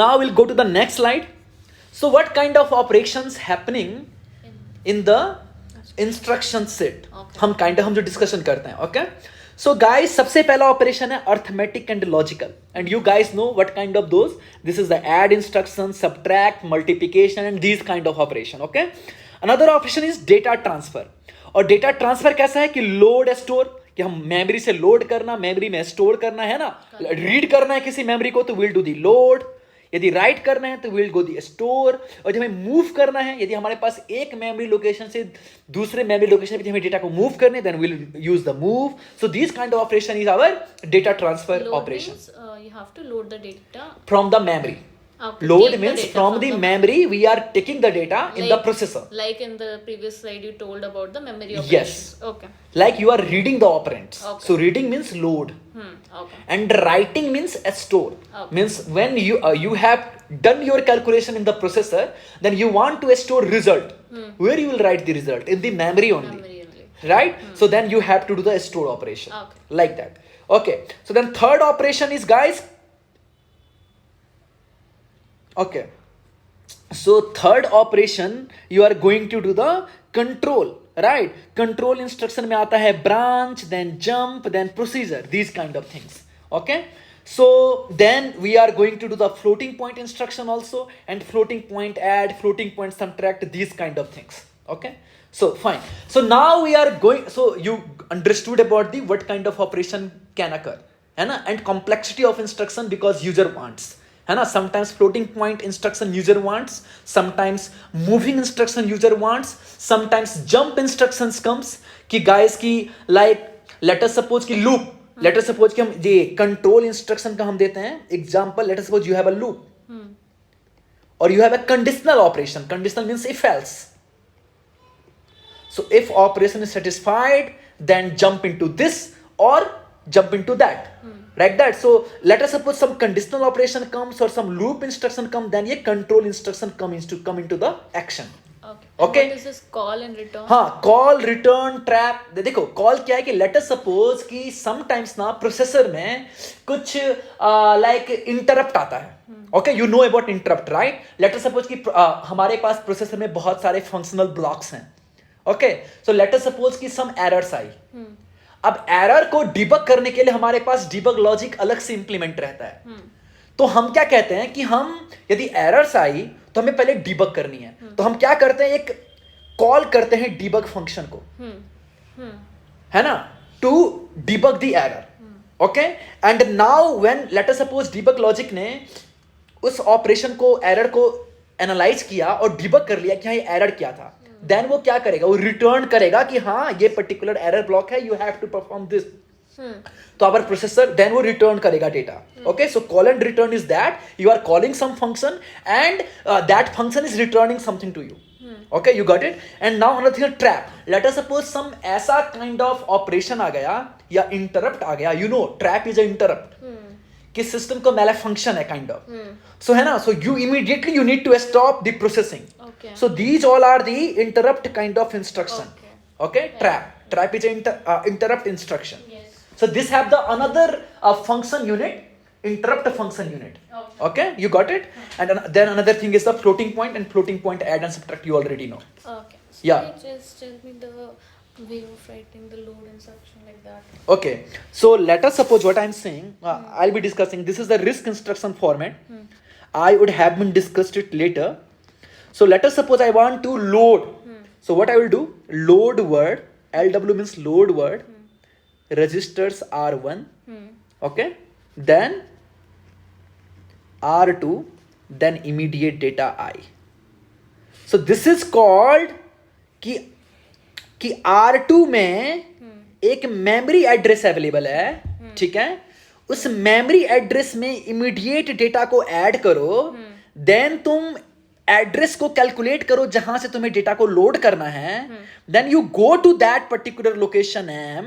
Now we'll go to the next slide. So what kind of operations happening in the instruction set? हम जो discussion करते हैं, okay? So guys, सबसे पहला operation है arithmetic and logical, and you guys know what kind of those. This is the add instruction, subtract, multiplication, and these kind of operation, okay? Another operation is data transfer. और data transfer कैसा है कि load store, कि हम memory से load करना, memory में store करना है ना, रीड करना है किसी मेमोरी को तो विल डू दी लोड, यदि राइट करना है तो विल गो दी स्टोर, और जब हमें मूव करना है, यदि हमारे पास एक मेमोरी लोकेशन से दूसरे मेमोरी लोकेशन पे हमें डेटा को मूव करने, then will use the move. So this kind of operation is our data transfer operation. You have to load the data from the memory. Okay, Load take the means data from the memory we are taking the data in the processor. Like in the previous slide you told about the memory operations. Yes. Okay. Like you are reading the operands. Okay. So reading means load. Okay. And writing means a store. Okay. Means when you have done your calculation in the processor, then you want to store result. Where you will write the result? In the memory only. Memory only. Right? So then you have to do the store operation. Okay. Like that. Okay. So then third operation is, guys, okay, so third operation you are going to do the control, right? Control instruction में आता है branch, then jump, then procedure, these kind of things. Okay, so then we are going to do the floating point instruction also, and floating point add, floating point subtract, these kind of things. Okay, so fine. So now we are going, so you understood about the what kind of operation can occur, है ना, and complexity of instruction because user wants, है ना. Sometimes floating point instruction user wants, sometimes moving instruction user wants, sometimes jump instructions comes कि guys की like let us suppose कि loop, let us suppose कि हम ये control instruction का हम देते हैं example. Let us suppose you have a loop or you have a conditional operation. Conditional means if else. So if operation is satisfied, then jump into this or jump into that. Like that. So let us suppose some conditional operation comes or some loop instruction comes, then ये control instruction come into the action. Okay. Okay. What is this call and return? हाँ, call, return, trap. देखो call क्या है कि let us suppose कि sometimes ना processor में कुछ like interrupt आता है. Okay, you know about interrupt, right? Let us suppose कि हमारे पास processor में बहुत सारे functional blocks हैं. Okay, so let us suppose कि some errors आई. अब एरर को डिबग करने के लिए हमारे पास डिबग लॉजिक अलग से इंप्लीमेंट रहता है. तो हम क्या कहते हैं कि हम यदि एरर्स आई तो हमें पहले डिबग करनी है, तो हम क्या करते हैं, एक कॉल करते हैं डिबग फंक्शन को, है ना, to debug the error. Okay, and now when let us suppose debug logic ने उस ऑपरेशन को, एरर को एनालाइज किया और डिबग कर लिया कि हाँ ये एरर क्या था, देन वो क्या करेगा, वो रिटर्न करेगा कि हाँ ये पर्टिकुलर एरर ब्लॉक है, you have to perform this. तो आवर प्रोसेसर देन वो रिटर्न करेगा data. Okay, so call and return is that you are calling some function and that function is returning something to you. Okay, you got it. And now another thing, trap. Let us suppose some ऐसा kind of operation आ गया या interrupt आ गया. You know trap is a interrupt कि system को malfunction है kind of. So है ना, so you immediately you need to stop the processing. Okay. So these all are the interrupt kind of instruction. Okay, Yeah. Trap is an interrupt instruction. Yes. So this have the another function unit, interrupt function unit. Okay, you got it. And then another thing is the floating point, and floating point add and subtract you already know. Okay. So Yeah. just tell me the way of writing the load instruction like that. Okay, so let us suppose what I'm saying. I'll be discussing. This is the RISC instruction format. I would have been discussed it later. So let us suppose I want to load. So what I will do, load word, LW means load word, registers R1, okay, then R2, then immediate data I. So this is called कि R2 में एक memory address available है, ठीक है, उस memory address में immediate data को add करो, देन तुम एड्रेस को कैलकुलेट करो जहां से तुम्हें डेटा को लोड करना है, then you go to that particular location um,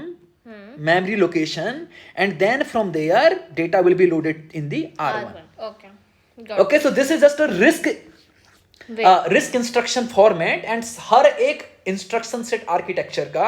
memory location, and then from there data will be loaded in the R1. Okay. Got Okay, so this is just a RISC instruction format, and हर एक instruction set architecture का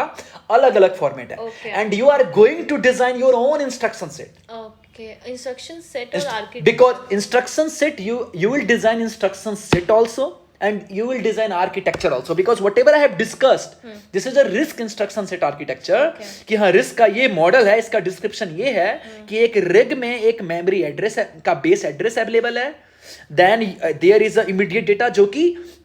अलग अलग format है, Okay. and you are going to design your own instruction set. Okay. Okay, instruction set or architecture? Because instruction set, you will design instruction set also, and you will design architecture also, because whatever I have discussed, this is a risk instruction set architecture. Okay. कि हाँ risk का ये model है, इसका description ये है कि एक रिग में एक मेमोरी एड्रेस का बेस एड्रेस अवेलेबल है, then there is a immediate data जो कि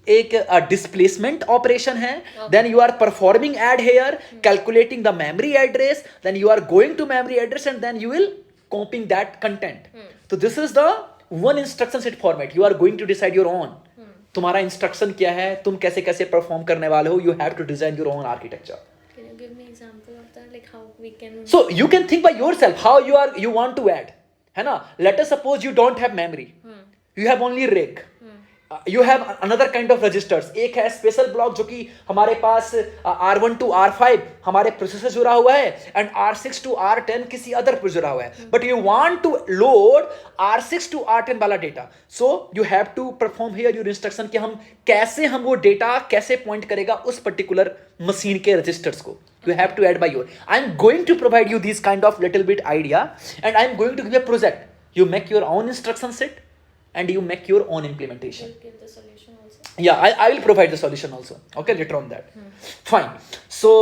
एक डिस्प्लेसमेंट ऑपरेशन है, then you are performing add here, calculating the memory address, then you are going to memory address and then you will copying that content. तो this is the one instruction set format. You are going to decide your own. तुम्हारा instruction क्या है, तुम कैसे कैसे perform करने वाले हो. You have to design your own architecture. Can you give me example of that, like how we can? So you can think by yourself how you want to add, है ना. Let us suppose you don't have memory, you have only rig, you have another kind of registers. एक है special block जो कि हमारे पास R1 to R5 हमारे processor जुड़ा हुआ है, एंड R6 to R10 किसी अदर पर जुड़ा हुआ है, but you want to load R6 to R10 वाला data. So you have to perform here your instruction कि हम वो डेटा कैसे पॉइंट करेगा उस पर्टिकुलर मशीन के रजिस्टर्स को. You have to add by your. I'm going to provide you this kind of little bit idea, and I'm going to give you a project. You make your own instruction set, and you make your own implementation. Give the solution also. Yeah, I will provide the solution also. Okay, later on that. Fine. So,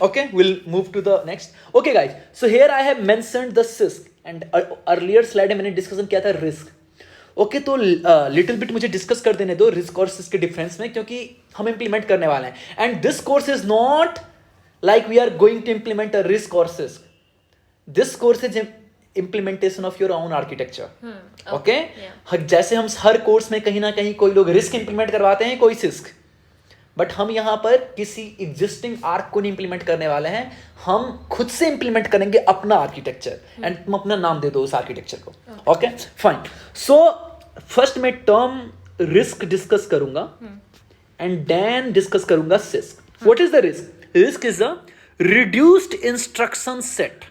okay, we'll move to the next. Okay, guys. So here I have mentioned the CISC, and earlier slide में मैंने discussion किया था risk. Okay तो little bit मुझे discuss कर देने दो risk और सिस्क के डिफरेंस में, क्योंकि हम इंप्लीमेंट करने वाले हैं. And this course is not like we are going to implement a risk or CISC. This course is implementation of your own architecture. Okay? Yeah. जैसे हम हर कोर्स में कहीं ना कहीं कोई लोग रिस्क इंप्लीमेंट करवाते हैं, कोई सिस्क, बट हम यहाँ पर किसी एग्जिस्टिंग आर्क को नहीं इंप्लीमेंट करने वाले हैं. हम खुद से इंप्लीमेंट करेंगे अपना आर्किटेक्चर, एंड तुम अपना नाम दे दो उस आर्किटेक्चर को. Okay fine. सो फर्स्ट मैं टर्म रिस्क डिस्कस करूंगा, एंड देन डिस्कस करूंगा six. What is the risk? Risk is a reduced instruction set.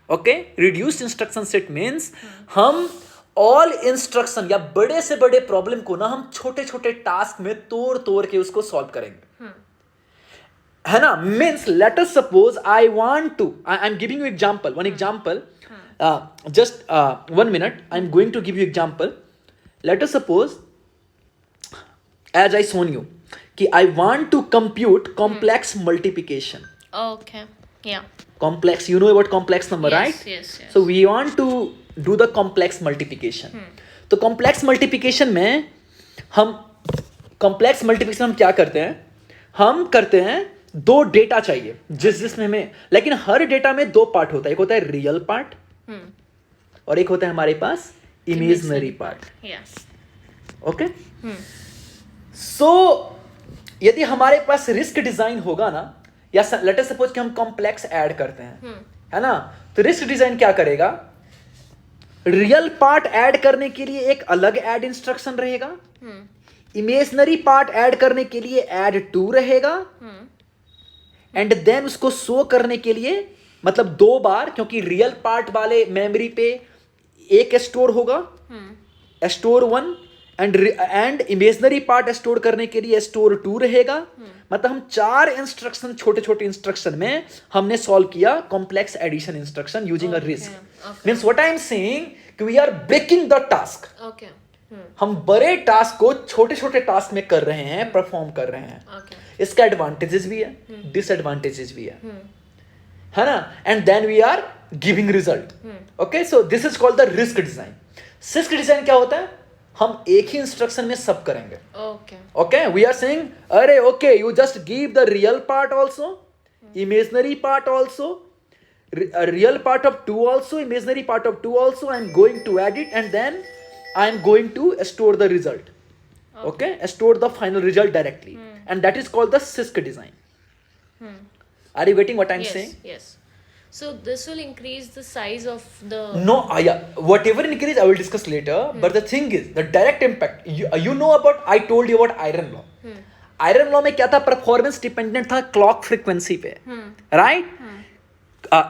Okay, reduced instruction set means हम all instruction या बड़े से बड़े प्रॉब्लम को ना हम छोटे छोटे टास्क में तोड़ के उसको सॉल्व करेंगे, है ना. Means let us suppose I want to, I'm giving you example, one example. Just 1 minute, I'm going to give you example. Let us suppose, as I shown you, कि I want to compute complex multiplication. Okay. Yeah. Complex, you know about complex number, Yes, right? yes, yes. So we want to do the complex multiplication. तो complex multiplication में हम क्या करते हैं? हम करते हैं दो डेटा चाहिए जिसमें हमें, लेकिन हर डेटा में दो पार्ट होता है. एक होता है रियल पार्ट, और एक होता है हमारे पास इमेजनरी पार्ट. Yes. ओके. सो यदि हमारे पास रिस्क डिजाइन होगा ना, या लेट अस सपोज कि हम कॉम्प्लेक्स ऐड करते हैं, है ना, तो रिस्क डिजाइन क्या करेगा? रियल पार्ट ऐड करने के लिए एक अलग ऐड इंस्ट्रक्शन रहेगा, इमेजनरी पार्ट ऐड करने के लिए ऐड टू रहेगा, एंड देन उसको शो करने के लिए, मतलब 2 बार, क्योंकि रियल पार्ट वाले मेमोरी पे एक स्टोर होगा, store 1, and imaginary part store करने के लिए स्टोर 2 रहेगा. मतलब हम 4 इंस्ट्रक्शन, छोटे छोटे इंस्ट्रक्शन में हमने सॉल्व किया complex addition instruction using a RISC. Means what I am saying कि we are breaking the task. Okay. हम बड़े टास्क को छोटे छोटे टास्क में कर रहे हैं, परफॉर्म कर रहे हैं. Okay. इसका एडवांटेजेस भी है, डिसएडवांटेजेस भी है ना. And then we are giving result. Okay, so this is called the RISC design. CISC design क्या होता है? हम एक ही इंस्ट्रक्शन में सब करेंगे. Okay. Okay, we are saying, अरे okay, you just give the real part also, imaginary part also, real part of 2 also, imaginary part of 2 also. I'm going to add it, and then I'm going to store the result. Okay, store the final result directly, and that is called the CISC design. Are you getting what I'm Yes. saying? Yes. So this will increase the size of the. No, yeah, whatever increase I will discuss later. But the thing is, the direct impact. You know about, I told you about iron law. Iron law में क्या था? Performance dependent था clock frequency पे, right?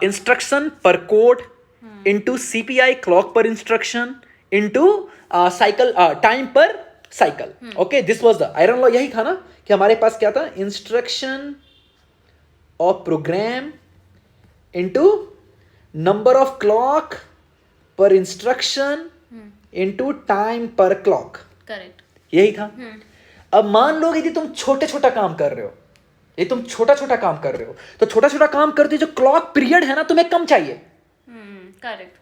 Instruction per code into CPI, clock per instruction, into cycle, time per cycle. Okay, this was the iron law. यही था ना कि हमारे पास क्या था? Instruction of program into number of clock per instruction into time per clock. Correct. यही था. अब मान लो यदि तुम छोटे छोटा काम कर रहे हो, ये तुम छोटा छोटा काम कर रहे हो, तो छोटा छोटा काम करते जो क्लॉक पीरियड है ना तुम्हें कम चाहिए, करेक्ट.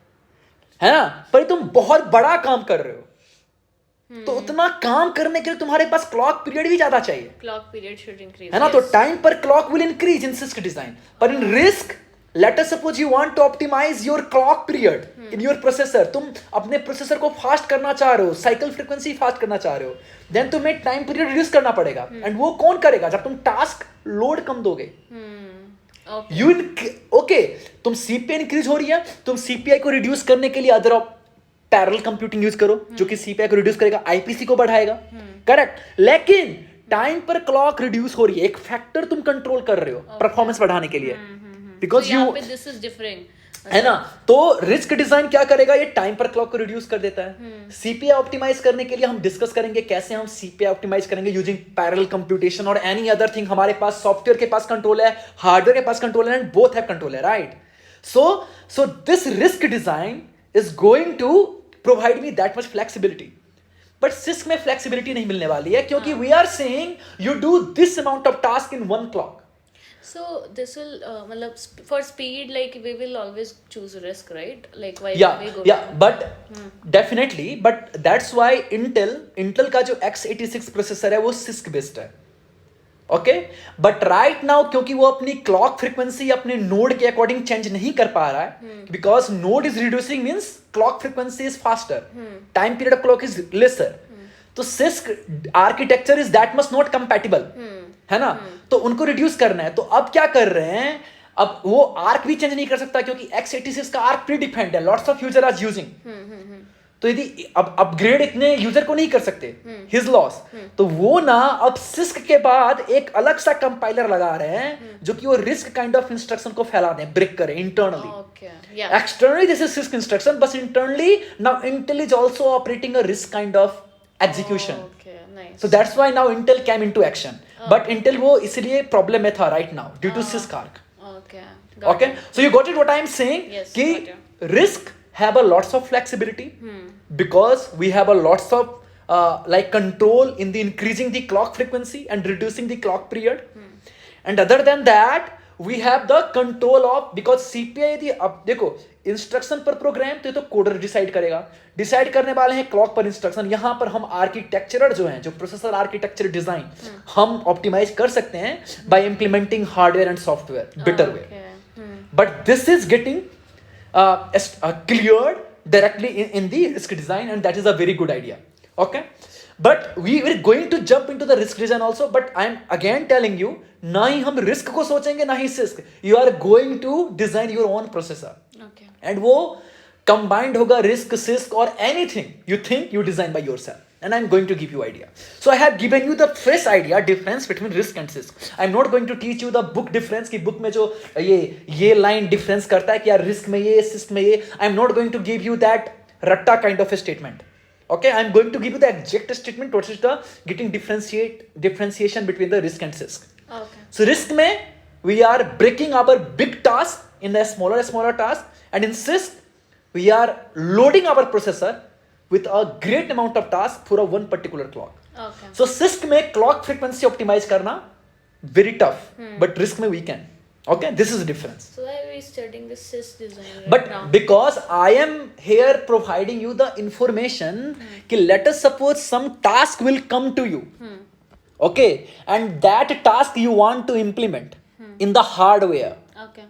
है ना. पर तुम बहुत बड़ा काम कर रहे हो, तो उतना काम करने के लिए तुम्हारे पास क्लॉक पीरियड भी ज्यादा चाहिए. Clock period should increase. है ना. तो टाइम पर clock will increase in CISC design, पर in RISC let us suppose you want to optimise your clock period in your processor. तुम अपने प्रोसेसर को फास्ट करना चाह रहे हो, साइकिल फ्रीक्वेंसी फास्ट करना चाह रहे हो, देन तुम्हें टाइम पीरियड रिड्यूस करना पड़ेगा. एंड वो कौन करेगा जब तुम टास्क लोड कम दोगे. यू ओके, तुम सीपीआई इंक्रीज हो रही है, तुम सीपीआई को रिड्यूस करने के लिए अदर पैरेलल कंप्यूटिंग यूज करो, जो कि सीपीआई को रिड्यूस करेगा, आईपीसी को बढ़ाएगा. करेक्ट. लेकिन टाइम पर क्लॉक रिड्यूस हो रही है, एक फैक्टर तुम कंट्रोल कर रहे हो परफॉर्मेंस बढ़ाने के लिए, because you, this is different, है ना. तो रिस्क डिजाइन क्या करेगा, ये टाइम पर क्लॉक को रिड्यूस कर देता है. सीपीआई ऑप्टिमाइज करने के लिए हम डिस्कस करेंगे कैसे हम सीपीआई ऑप्टिमाइज करेंगे यूजिंग पैरेलल कंप्यूटेशन और एनी अदर थिंग. हमारे पास सॉफ्टवेयर के पास कंट्रोल है, हार्डवेयर के पास कंट्रोल है, एंड बोथ हैव कंट्रोल है, right. So this RISC design is going to provide me that much flexibility. But CISC में फ्लेक्सिबिलिटी नहीं मिलने वाली है, क्योंकि we are saying you do this amount of task in one clock. so this will matlab for speed, like we will always choose risk, right? Like why we go but definitely, but that's why Intel का जो x86 processor है वो CISC based है. Okay, but right now क्योंकि वो अपनी clock frequency अपने node के अकॉर्डिंग चेंज नहीं कर पा रहा है, because node is reducing means clock frequency is faster, time period of clock is lesser. तो CISC architecture is that much not compatible, है ना. तो उनको रिड्यूस करना है. तो अब क्या कर रहे हैं, अब वो आर्क भी चेंज नहीं कर सकता क्योंकि x86 का आर्क प्री डिफाइंड है, lots of user are using. तो यदि अब अपग्रेड इतने यूजर को नहीं कर सकते, हिज लॉस. तो वो ना अब CISC के बाद एक अलग सा कंपाइलर लगा रहे हैं जो कि वो रिस्क काइंड ऑफ इंस्ट्रक्शन को फैला दे, ब्रेक करे internally. Externally this is CISC instruction, but internally now Intel is also operating a risk kind of execution. Nice. So that's why now Intel came into action. But Intel वो इसलिए problem में था right now due to CISC arc. Okay. So you got it what I am saying? Yes, कि got risk have a lots of flexibility because we have a lots of like control in the increasing the clock frequency and reducing the clock period. And other than that we have the control of, because CPI थी. अब देखो instruction पर programme तो ये तो coder decide करेगा, decide करने वाले हैं क्लॉक पर इंस्ट्रक्शन. यहां पर हम आर्किटेक्चरर जो हैं, जो प्रोसेसर आर्किटेक्चर डिजाइन हम ऑप्टिमाइज कर सकते हैं by implementing hardware and software better way. But this is getting cleared directly in the risk design, and that is a very good idea. Okay, but we are going to jump into the risk design also, but I am again telling you, ना ही हम risk को सोचेंगे ना ही CISC. You are going to design your own processor. Okay. And वो combined होगा risk, CISC or anything you think you design by yourself. And I'm going to give you idea. So I have given you the fresh idea difference between risk and CISC. I'm not going to teach you the book difference कि book में जो ये line difference करता है कि यार risk में ये, CISC में ये. I'm not going to give you that ratta kind of a statement. Okay, I'm going to give you the exact statement what is the getting differentiation between the risk and CISC. Okay. So risk में we are breaking our big task in a smaller task, and in CISC we are loading our processor with a great amount of task for a one particular clock. Okay. So CISC में clock frequency optimize करना very tough, but risk में we can. Okay, this is the difference. So why are we studying the CISC design right But now? because I am here providing you the information कि let us suppose some task will come to you. Okay, and that task you want to implement in the hardware. Okay.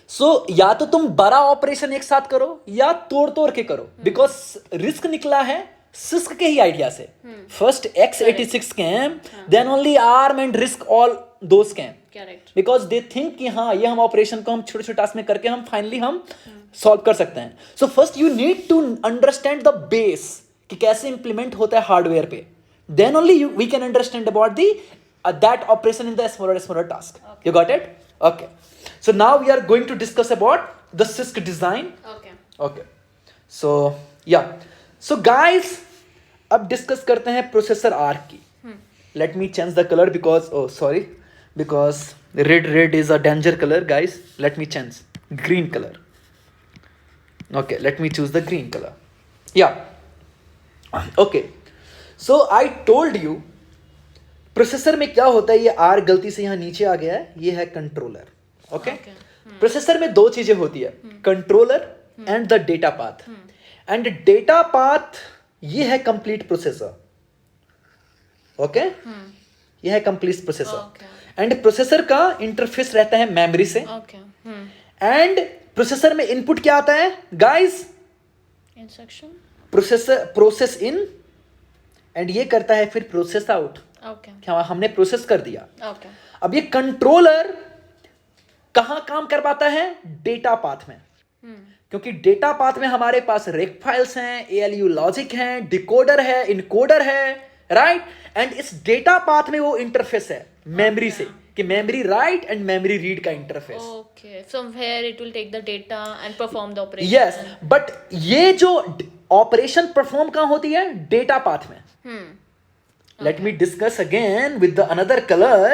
So या तो तुम बड़ा operation एक साथ करो या तोड़ के करो, because रिस्क निकला है CISC के ही आइडिया से. First x86 came, then only ARM and RISC all those came. Correct. Because they think कि हाँ ये हम ऑपरेशन को हम छोटे टास्क में करके हम फाइनली हम सॉल्व कर सकते हैं. So first you need to understand the base कि कैसे इंप्लीमेंट होता है हार्डवेयर पे. Then only we can understand about the that operation in the smaller task. Okay. You got it? Okay. So now we are going to discuss about the CISC design. Okay. So yeah. So guys, अब discuss करते हैं processor arc की. Let me change the color because red is a danger color, guys. Let me change green color. Okay, let me choose the green color. Yeah. Okay. So I told you processor में क्या होता है, ये are गलती से यहाँ नीचे आ गया है, ये है कंट्रोलर. ओके. प्रोसेसर में दो चीजें होती है, controller and the data path. And data path ये है कंप्लीट प्रोसेसर. ओके. ये है कंप्लीट प्रोसेसर. एंड प्रोसेसर का इंटरफेस रहता है मेमोरी से. एंड प्रोसेसर में इनपुट क्या आता है guys? Instruction. Process in, and ये करता है फिर प्रोसेस आउट. क्या हमने प्रोसेस कर दिया. अब ये कंट्रोलर कहां काम करवाता है? डेटा पाथ में. क्योंकि डेटा पाथ में हमारे पास रेक फाइल्स हैं, एएलयू लॉजिक हैं, डिकोडर है, इनकोडर है, राइट. एंड इस डेटा पाथ में वो इंटरफेस है मेमोरी से, कि memory write and memory read का interface. Okay, from where it will take the data and perform the operation. Yes, but ये जो ऑपरेशन परफॉर्म कहां होती है? डेटा पाथ में. Let me discuss again with the another color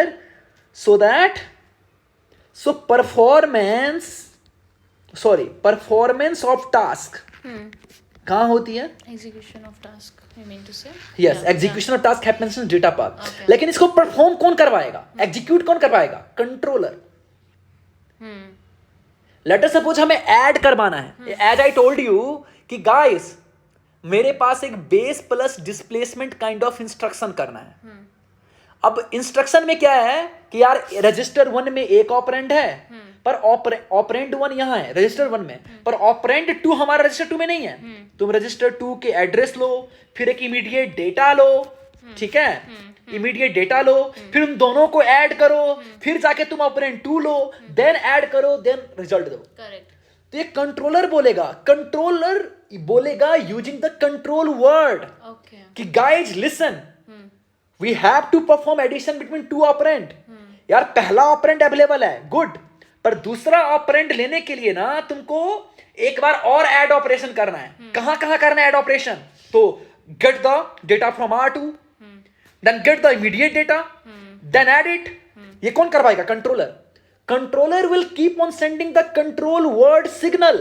so that performance of task कहाँ होती है? Execution of task, you mean to say? Yes, execution of task happens in data path. लेकिन इसको perform कौन करवाएगा? Execute कौन करवाएगा? कंट्रोलर. लेट अस सपोज हमें ऐड करवाना है. एज आई टोल्ड यू कि गाइस मेरे पास एक base plus displacement kind of instruction करना है. अब इंस्ट्रक्शन में क्या है कि यार रजिस्टर 1 में एक ऑपरेंड है, पर ऑपरेंड 1 यहां है रजिस्टर 1 में, पर ऑपरेंड 2 हमारा रजिस्टर 2 में नहीं है. तुम रजिस्टर 2 के एड्रेस लो, फिर एक इमीडिएट डेटा लो. ठीक है, इमीडिएट डेटा लो, फिर उन दोनों को ऐड करो, फिर जाके तुम ऑपरेंड 2 लो, देन ऐड करो, देन रिजल्ट दो. करेक्ट. तो ये कंट्रोलर बोलेगा यूजिंग द कंट्रोल वर्ड कि guys listen, we have to perform addition between 2 operand. यार पहला ऑपरेंड अवेलेबल है, गुड, पर दूसरा ऑपरेंड लेने के लिए ना तुमको एक बार और ऐड ऑपरेशन करना है. कहां करना है ऐड ऑपरेशन? तो get the data from R2, then get the immediate data, then add it. ये कौन करवाएगा? Controller. Controller will keep on sending the control word signal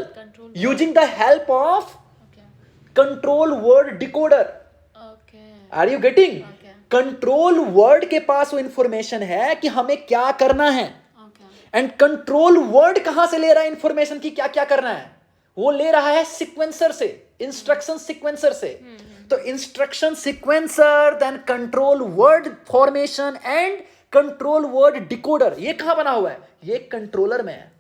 using the help of control word decoder. Are you getting? Control word के पास वो information है कि हमें क्या करना है. एंड कंट्रोल वर्ड कहां से ले रहा है इंफॉर्मेशन की क्या क्या करना है? वो ले रहा है सीक्वेंसर से, इंस्ट्रक्शन सीक्वेंसर से. तो instruction sequencer, then control word formation and control word decoder, ये कहां बना हुआ है? ये कंट्रोलर में है.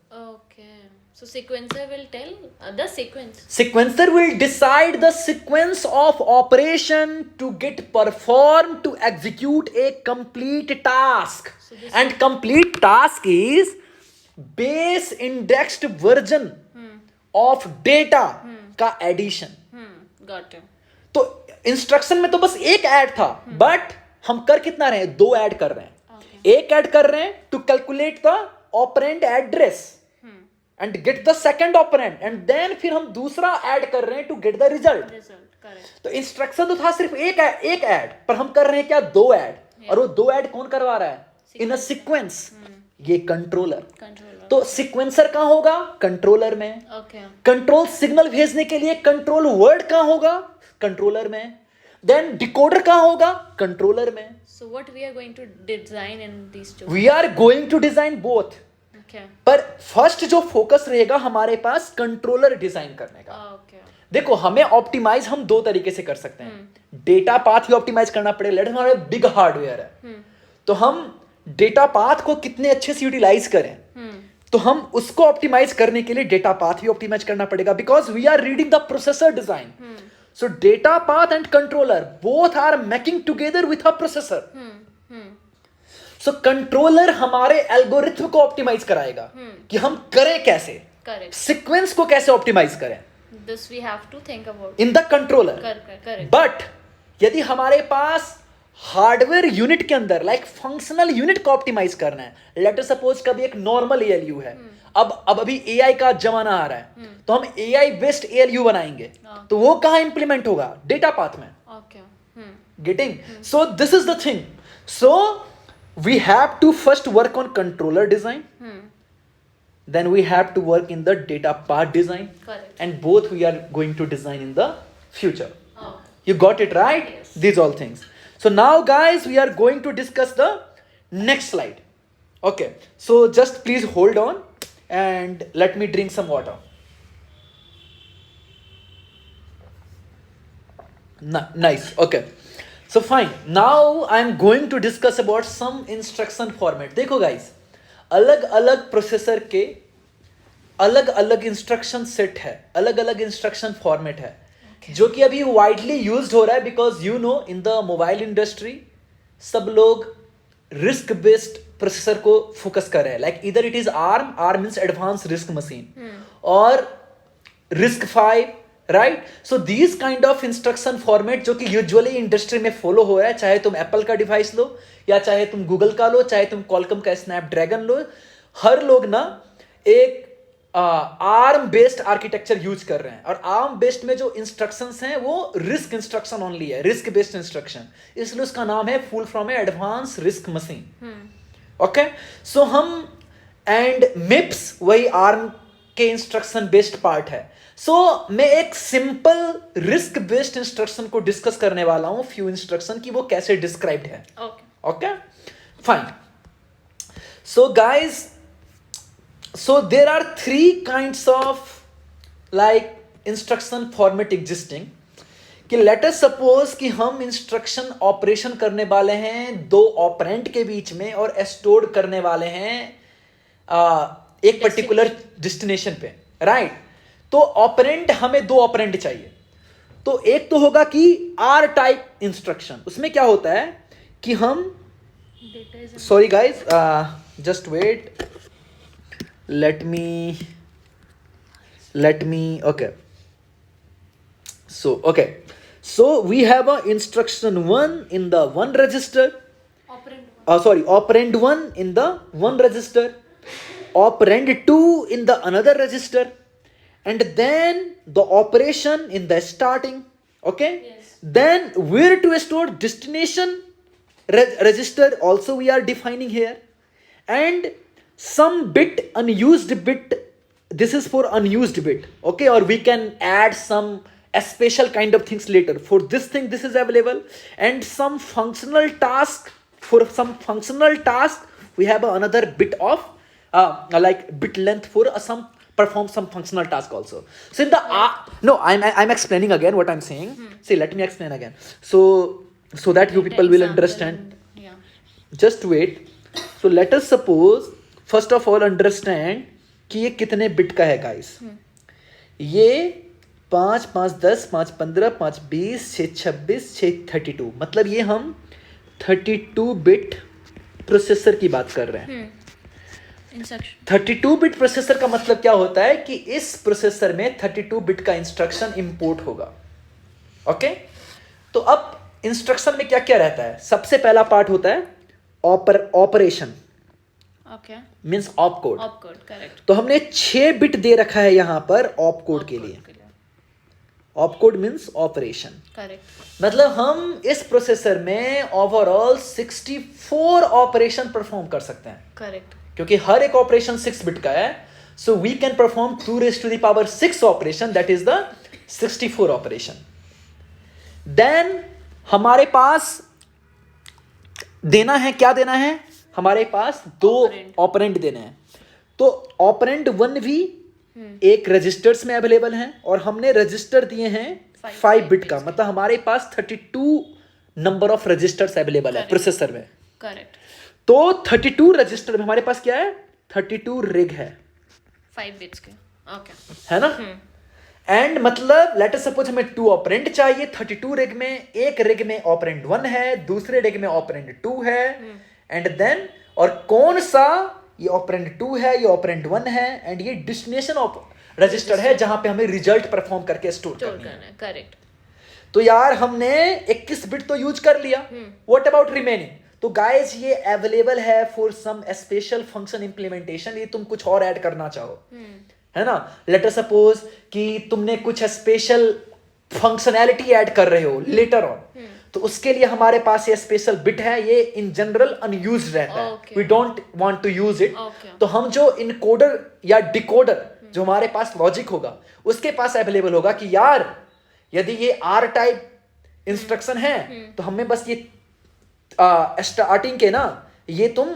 So sequencer will tell the sequence. Sequencer will decide the sequence of operation to get performed to execute a complete task. And complete task is base indexed version of data का addition. Got it. तो instruction में तो बस एक add था, but हम कर कितना रहे हैं? 2 ऐड कर रहे हैं. एक ऐड कर रहे हैं to calculate the operand address and get the second operand, and then फिर हम दूसरा ऐड कर रहे हैं टू गेट द रिजल्ट. तो इंस्ट्रक्शन तो था सिर्फ एक ऐड, पर हम कर रहे हैं क्या? 2 ऐड. और वो 2 ऐड कौन करवा रहा है? इन अ सीक्वेंस. ये कंट्रोलर. तो सीक्वेंसर कहां होगा? कंट्रोलर में. कंट्रोल सिग्नल भेजने के लिए कंट्रोल वर्ड कहां होगा? कंट्रोलर में. देन डिकोडर कहां होगा? कंट्रोलर में. So what we are going to design in these two? We are going to design both. Okay. पर फर्स्ट जो फोकस रहेगा हमारे पास कंट्रोलर डिजाइन करने का. Okay. देखो हमें ऑप्टिमाइज हम 2 तरीके से कर सकते हैं. डेटा पाथ ही ऑप्टिमाइज करना पड़ेगा. लेट हमारे बिग हार्डवेयर है, तो हम डेटा पाथ को कितने अच्छे से यूटिलाइज करें, तो हम उसको ऑप्टिमाइज करने के लिए डेटा पाथ ही ऑप्टिमाइज करना पड़ेगा, because we are reading the processor design. So data path and controller both are making together with a processor. So controller हमारे एल्गोरिथम को ऑप्टिमाइज कराएगा कि हम करें कैसे, सीक्वेंस को कैसे ऑप्टिमाइज करें. This we have to think about in the controller. Correct. But यदि हमारे पास हार्डवेयर यूनिट के अंदर लाइक फंक्शनल यूनिट को ऑप्टिमाइज करना है, लेट अस सपोज कभी एक नॉर्मल एएलयू है, अब अभी एआई का जमाना आ रहा है, तो हम एआई बेस्ड एएलयू बनाएंगे, तो वो कहां इंप्लीमेंट होगा? डेटा पाथ में. Getting? So this is the thing. So we have to first work on controller design, then we have to work in the data part design. Correct. And both we are going to design in the future. Oh. You got it right? Yes. These all things. So now guys, we are going to discuss the next slide. Okay, so just please hold on and let me drink some water. Nice. Okay, so fine. Now I am going to discuss about some instruction format. देखो guys, अलग अलग processor के अलग अलग instruction set है, अलग अलग instruction format है, जो कि अभी वाइडली यूज्ड हो रहा है because you know in the mobile industry सब लोग रिस्क बेस्ड प्रोसेसर को फोकस कर रहे हैं. लाइक इधर it is arm means advance risk machine, और RISC-V, right. So these kind of instruction format जो कि यूजुअली इंडस्ट्री में फॉलो हो रहा है, चाहे तुम एप्पल का डिवाइस लो या चाहे तुम गूगल का लो, चाहे तुम कॉलकम का स्नैपड्रैगन लो, हर लोग ना एक आर्म बेस्ड आर्किटेक्चर यूज कर रहे हैं. और आर्म बेस्ड में जो इंस्ट्रक्शंस हैं वो रिस्क इंस्ट्रक्शन ओनली है, रिस्क बेस्ड इंस्ट्रक्शन, इसलिए उसका नाम है फुल फॉर्म है एडवांस रिस्क मशीन. ओके, सो हम एंड MIPS वही आर्म के इंस्ट्रक्शन बेस्ड पार्ट है. सो मैं एक सिंपल रिस्क बेस्ड इंस्ट्रक्शन को डिस्कस करने वाला हूं, फ्यू इंस्ट्रक्शन की वो कैसे डिस्क्राइब्ड है. Okay fine. So guys, so there are three kinds of like instruction format existing. कि let us suppose कि हम इंस्ट्रक्शन ऑपरेशन करने वाले हैं दो ऑपरेंड के बीच में और स्टोर करने वाले हैं एक पर्टिकुलर डेस्टिनेशन पे, राइट. तो ऑपरेंड, हमें दो ऑपरेंड चाहिए. तो एक तो होगा कि R टाइप इंस्ट्रक्शन. उसमें क्या होता है कि हम, sorry guys, just wait, let me okay, so we have a instruction 1 in the one register, operand 1 in the one register, operand 2 in the another register, and then the operation in the starting. Okay, yes. Then where to store destination register also we are defining here, and some bit, unused bit, this is for unused bit. Okay, or we can add some special kind of things later. For this thing this is available, and some functional task, for some functional task we have another bit of like bit length for some perform some functional task also. So in the no, I'm explaining again what I'm saying. See, let me explain again, so that you people will understand. Just wait. So let us suppose, first of all understand कि ये कितने bit का है guys. ये 5, 5, 10, 5, 15, 5, 20, 6, 26, 6, 32, मतलब ये हम 32 bit processor की बात कर रहे हैं. 32 बिट प्रोसेसर का मतलब क्या होता है कि इस प्रोसेसर में 32 बिट का इंस्ट्रक्शन इंपोर्ट होगा. ओके, तो अब इंस्ट्रक्शन में क्या क्या रहता है. सबसे पहला पार्ट होता है operation, Okay. Means op code. Correct. तो हमने 6 बिट दे रखा है यहां पर ऑप कोड के लिए. Op code means operation. Correct. मतलब हम इस प्रोसेसर में ओवरऑल 64 ऑपरेशन परफॉर्म कर सकते हैं. करेक्ट. क्योंकि हर एक ऑपरेशन 6 बिट का है, so we can perform 2⁶ operation, that is the 64 operation. देन हमारे पास देना है, क्या देना है, हमारे पास दो ऑपरेंड देने हैं. तो ऑपरेंड 1 भी एक रजिस्टर्स में अवेलेबल हैं, और हमने रजिस्टर दिए हैं 5 बिट का, मतलब हमारे पास 32 नंबर ऑफ रजिस्टर्स अवेलेबल है प्रोसेसर में. करेक्ट. तो 32 रजिस्टर में हमारे पास क्या है, 32 रिग है, 5 बिट्स के. ओके, है ना. एंड मतलब लेट अस सपोज हमें 2 ऑपरेंड चाहिए 32 रिग में. एक रिग में ऑपरेंड 1 है, दूसरे रिग में ऑपरेंड 2 है, एंड देन, और कौन सा, ये ऑपरेंड 2 है, ये ऑपरेंड 1 है, एंड ये डेस्टिनेशन ऑफ रजिस्टर है जहां पे हमें रिजल्ट परफॉर्म करके स्टोर करना है. करेक्ट. तो यार हमने 21 बिट तो यूज कर लिया. What about remaining? तो गाइस ये अवेलेबल है for some special function implementation. ये तुम कुछ और ऐड करना चाहो, है ना. लेट अस सपोज कि तुमने कुछ स्पेशल फंक्शनैलिटी ऐड कर रहे हो लेटर ऑन, तो उसके लिए हमारे पास ये स्पेशल बिट है, ये इन जनरल अनयूज्ड रहता है, we don't want to use it. तो हम जो इनकोडर या डिकोडर जो हमारे पास लॉजिक होगा उसके पास अवेलेबल होगा कि यार यदि ये आर टाइप इंस्ट्रक्शन है तो हमें बस ये स्टार्टिंग के ना ये तुम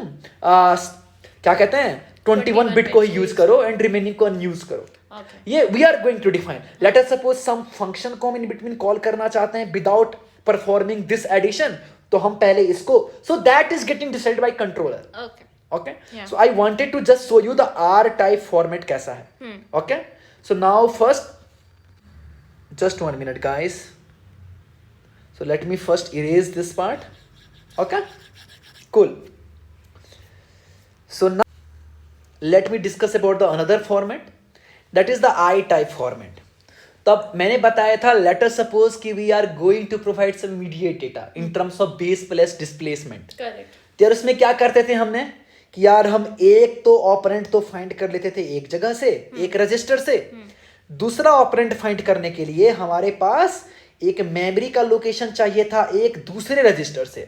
क्या कहते हैं 21 बिट को ही यूज करो एंड रिमेनिंग को अनयूज करो। ये we are going to define. Let us suppose some function को हम इन बिटवीन कॉल करना चाहते हैं विदाउट परफॉर्मिंग दिस एडिशन, तो हम पहले इसको, so that is getting decided by controller. Okay, so I wanted to just show you the R type format कैसा है। Okay, so now first, just 1 minute guys, so let me first erase this part। Okay, cool। So now let me discuss about the another format, that is the I type format। तब मैंने बताया था let us suppose कि we are going to provide some immediate data in terms of base plus displacement। Correct। तो उसमें क्या करते थे हमने कि यार हम एक तो ऑपरेंड तो फाइंड कर लेते थे एक जगह से, एक रजिस्टर से, दूसरा ऑपरेंड फाइंड करने के लिए हमारे पास एक मेमोरी का लोकेशन चाहिए था एक दूसरे रजिस्टर से,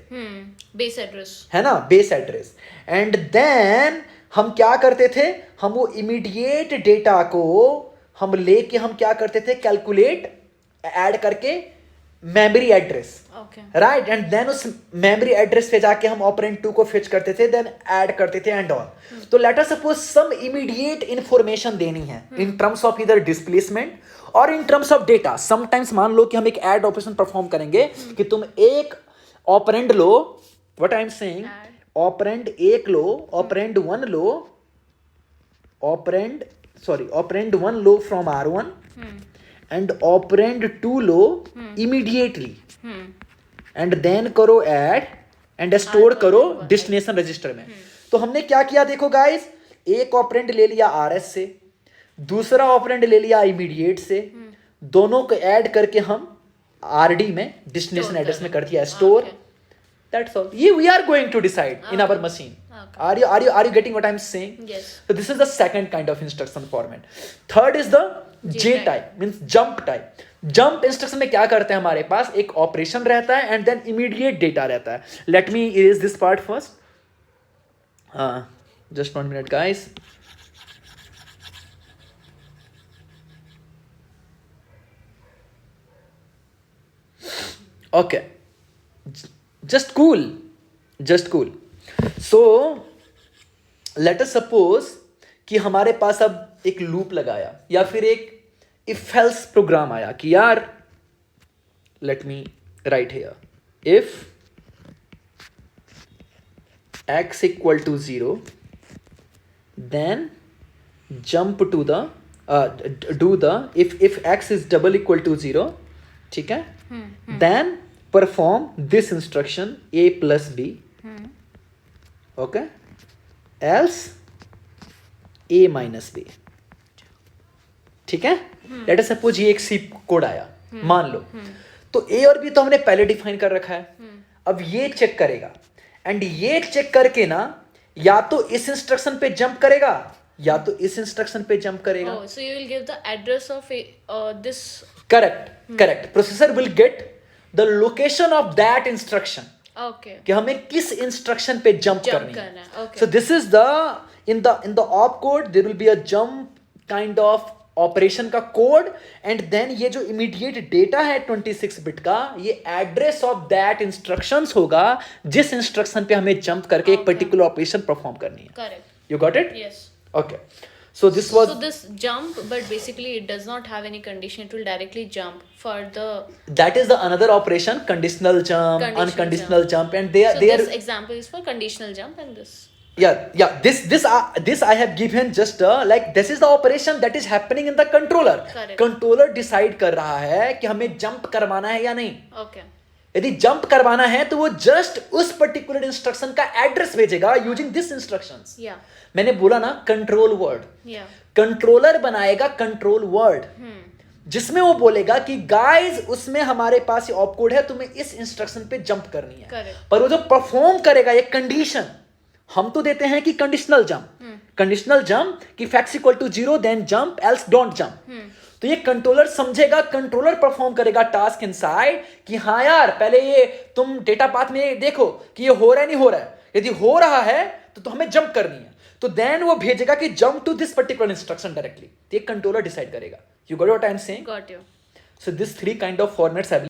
बेस एड्रेस है ना, बेस एड्रेस। एंड देन हम क्या करते थे, हम वो इमीडिएट डेटा को हम लेके हम क्या करते थे, कैलकुलेट ऐड करके memory address, right, and then उस मेमोरी एड्रेस पे जाके हम ऑपरेंड 2 को फिच करते थे, देन ऐड करते थे एंड ऑल। तो let us suppose some immediate information देनी है इन टर्म्स ऑफ इधर डिस्प्लेसमेंट और in terms of data. Sometimes मान लो कि हम एक ऐड ऑपरेशन परफॉर्म करेंगे कि तुम एक operand low, what I am saying, operand 1 low, operand 1 low, operand 1 low from R1 and operand 2 low immediately and then करो add and store करो destination रजिस्टर में। तो हमने क्या किया देखो गाइस, एक ऑपरेंड ले लिया RS से, दूसरा ऑपरेंड ले लिया इमीडिएट से, दोनों को ऐड करके हम RD में destination एड्रेस में कर दिया store. That's all. We are going to decide in our machine। Are you getting what I'm saying? Yes। So this is the second kind of instruction format। Third is the J type, means jump type। jump instruction में क्या करते हैं, हमारे पास एक operation रहता है and then immediate data रहता है। Let me erase this part first, just 1 minute guys। okay, just cool। so let us suppose कि हमारे पास अब एक लूप लगाया या फिर एक इफ एल्स प्रोग्राम आया कि यार let me write here, if x equal to 0 then jump to the do the if x is double equal to 0, ठीक है, then perform this instruction a plus b, okay, else a minus b, ठीक है। Late us suppose ये एक C code आया, मान लो, तो a और b तो हमने पहले डिफाइन कर रखा है, अब ये चेक करेगा एंड ये चेक करके ना या तो इस इंस्ट्रक्शन पे जंप करेगा या तो इस इंस्ट्रक्शन पे जंप करेगा। so you will give the address of this। correct processor will get the location of that instruction। okay, कि हमें किस इंस्ट्रक्शन पे जंप करनी है। okay। so this is the in the op code there will be a jump kind of operation का code and then ये जो immediate data है 26 बिट का, ये एड्रेस ऑफ दैट इंस्ट्रक्शंस होगा जिस इंस्ट्रक्शन पे हमें जंप करके एक पर्टिकुलर ऑपरेशन परफॉर्म करनी है। Correct, you got it? Yes. Okay, so this was, so this jump, but basically it does not have any condition, it will directly jump for the, that is the another operation, conditional jump, unconditional jump, and they are so this example is for conditional jump and this, yeah, this I have given just like this is the operation that is happening in the controller। Correct। controller decide कर रहा है कि हमें jump करवाना है या नहीं। okay, यदि जंप करवाना है तो वो जस्ट उस पर्टिकुलर इंस्ट्रक्शन का एड्रेस भेजेगा यूजिंग दिस इंस्ट्रक्शंस। yeah, मैंने बोला ना कंट्रोल वर्ड, yeah, कंट्रोलर बनाएगा कंट्रोल वर्ड जिसमें वो बोलेगा कि गाइस उसमें हमारे पास ये ऑप कोड है, तुम्हें इस इंस्ट्रक्शन पे जंप करनी है। Correct। पर वो जो परफॉर्म करेगा ये कंडीशन हम तो देते हैं कि कंडीशनल जंप कि फैक्स equal to 0 then jump else don't jump. तो ये कंट्रोलर समझेगा, कंट्रोलर परफॉर्म करेगा टास्क इनसाइड कि हाँ यार पहले ये तुम डेटा पाथ में देखो कि ये हो रहा है नहीं हो रहा है, यदि हो रहा है तो हमें जंप करनी है, तो देन वो भेजेगा कि jump to this particular instruction directly, तो ये कंट्रोलर डिसाइड करेगा. You got what I am saying? Got you. So this three kind of formats have